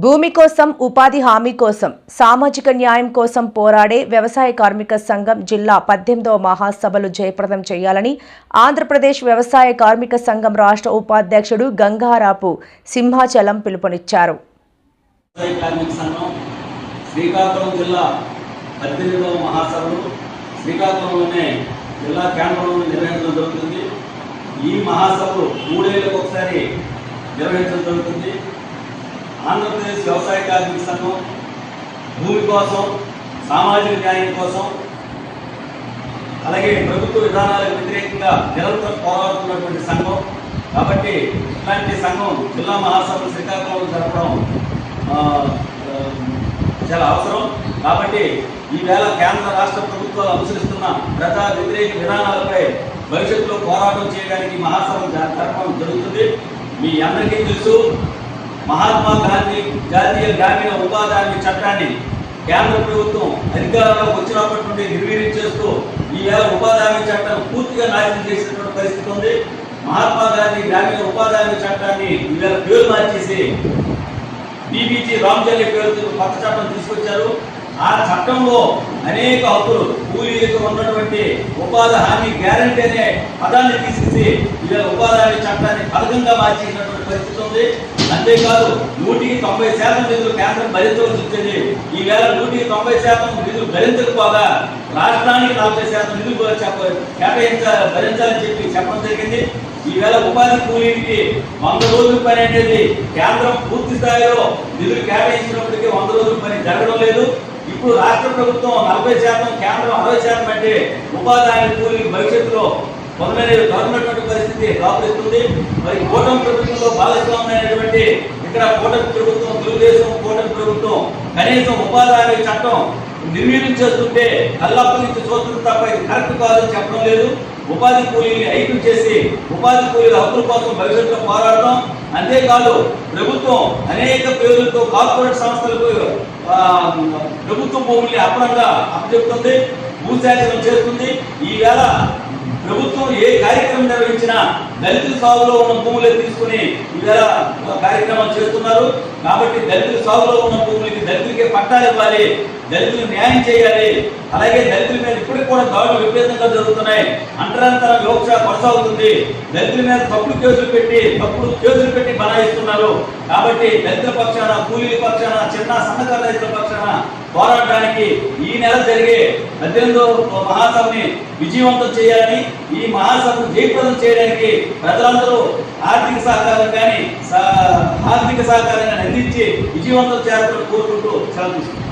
భూమి కోసం, ఉపాధి హామీ కోసం, సామాజిక న్యాయం కోసం పోరాడే వ్యవసాయ కార్మిక సంఘం జిల్లా 18వ మహాసభలు జయప్రదం చేయాలని ఆంధ్రప్రదేశ్ వ్యవసాయ కార్మిక సంఘం రాష్ట్ర ఉపాధ్యక్షుడు గంగారాపు సింహాచలం పిలుపునిచ్చారు. శ్రీకాకుళం జిల్లా 18వ మహాసభలు శ్రీకాకుళంలోనే జిల్లా కేంద్రంలో నిర్వహించడం జరుగుతుంది. ఈ మహాసభలు 3 ఏళ్లకు ఒకసారి నిర్వహించడం జరుగుతుంది. ఆంధ్రప్రదేశ్ వ్యవసాయ కార్మిక సంఘం భూమి కోసం, సామాజిక న్యాయం కోసం, అలాగే ప్రభుత్వ విధానాలకు వ్యతిరేకంగా నిరంతరం పోరాడుతున్నటువంటి సంఘం. కాబట్టి ఇట్లాంటి సంఘం జిల్లా మహాసభలు శ్రీకాకుళంలో జరపడం చాలా అవసరం. కాబట్టి ఈవేళ కేంద్ర రాష్ట్ర ప్రభుత్వాలు అనుసరిస్తున్న ప్రజా వ్యతిరేక విధానాలపై భవిష్యత్తులో పోరాటం చేయడానికి మహాసభ జరపడం జరుగుతుంది. మీ అందరికీ తెలుసు, మహాత్మా గాంధీ జాతీయ గ్రామీణ ఉపాధి హామీ చట్టాన్ని కేంద్ర ప్రభుత్వం అధికారంలోకి వచ్చినప్పటి నుండి నిర్వీర్యం చేస్తూ ఈవేళ ఉపాధి హామీ చట్టం పూర్తిగా నాశనం చేసినటువంటి పరిస్థితి ఉంది. మహాత్మా గాంధీ గ్రామీణ ఉపాధి హామీ చట్టాన్ని ఈవేళ పేరు మార్చేసి బీబీజీ రామ్జల్లి పేరుతో కొత్త చట్టం తీసుకొచ్చారు. ఆ చట్టంలో అనేక హక్కులు, కూలీలకు ఉన్నటువంటి ఉపాధి హామీ గ్యారంటీ అనే పదాన్ని తీసేసి ఈవేళ ఉపాధి హామీ చట్టాన్ని పథకంగా మార్చేసినటువంటి పరిస్థితి ఉంది. అంతేకాదు 190% నిధులు కేంద్రం భరించవలసి వచ్చేది. ఈవేళ 190% నిధులు భరించకపోగా రాష్ట్రానికి 40% నిధులు భరించాలని చెప్పడం జరిగింది. ఈవేళ ఉపాధి కూలీకి 100 రోజుల పని అనేది కేంద్రం పూర్తి స్థాయిలో నిధులు కేటాయించినప్పటికీ 100 రోజుల పని జరగడం లేదు. ఇప్పుడు రాష్ట్ర ప్రభుత్వం 40%, కేంద్రం 60% అంటే ఉపాధి హామీ కూలీకి భవిష్యత్తులో గవర్నమెంట్ పరిస్థితి రాబోతుంది. మరి కూటమి ప్రభుత్వంలో భాగస్వామ్యమైనటువంటి ఇక్కడ కూటమి ప్రభుత్వం, తెలుగుదేశం కూటమి ప్రభుత్వం కనీసం ఉపాధి హామీ చట్టం నిర్వీర్యం చేస్తుంటే కళ్ళప్పటి నుంచి చూస్తుంది తప్ప ఇది కరెక్ట్ కాదని చెప్పడం లేదు. ఉపాధి కూలీని ఐక్యం చేసి ఉపాధి కూలీల హక్కుల కోసం భవిష్యత్తులో పోరాడటం. అంతేకాదు ప్రభుత్వం అనేక పేర్లతో కార్పొరేట్ సంస్థలకు ప్రభుత్వ భూముల్ని అప్పనంగా అప్పచెప్తుంది, భూసేకరణ చేస్తుంది. ఈవేళ ప్రభుత్వం ఏ కార్యక్రమం నిర్వహించినా దళితుల సాగులో ఉన్న భూములే తీసుకుని ఈవేళ కార్యక్రమాలు చేస్తున్నారు. కాబట్టి దళితుల సాగులో ఉన్న భూములకి దళితులకే పట్టాలు ఇవ్వాలి, దళితులు న్యాయం చేయాలి. అలాగే దళితుల మీద ఇప్పటికి కూడా దాడులు విపరీతంగా జరుగుతున్నాయి. అంటరాంతర వివక్ష కొనసాగుతుంది. దళితుల మీద తప్పుడు కేసులు పెట్టి బనాయిస్తున్నారు. కాబట్టి దళితుల పక్షాన, కూలీల పక్షాన, చిన్న సన్నకారు రైతుల పక్షాన పోరాడడానికి ఈ నెల జరిగే 18వ మహాసభని విజయవంతం చేయాలని, ఈ మహాసభను జయప్రదం చేయడానికి ప్రజలందరూ ఆర్థిక సహకారం కానీ అందించి విజయవంతం చేయాలని కోరుకుంటూ సెలవు తీసుకుంటారు.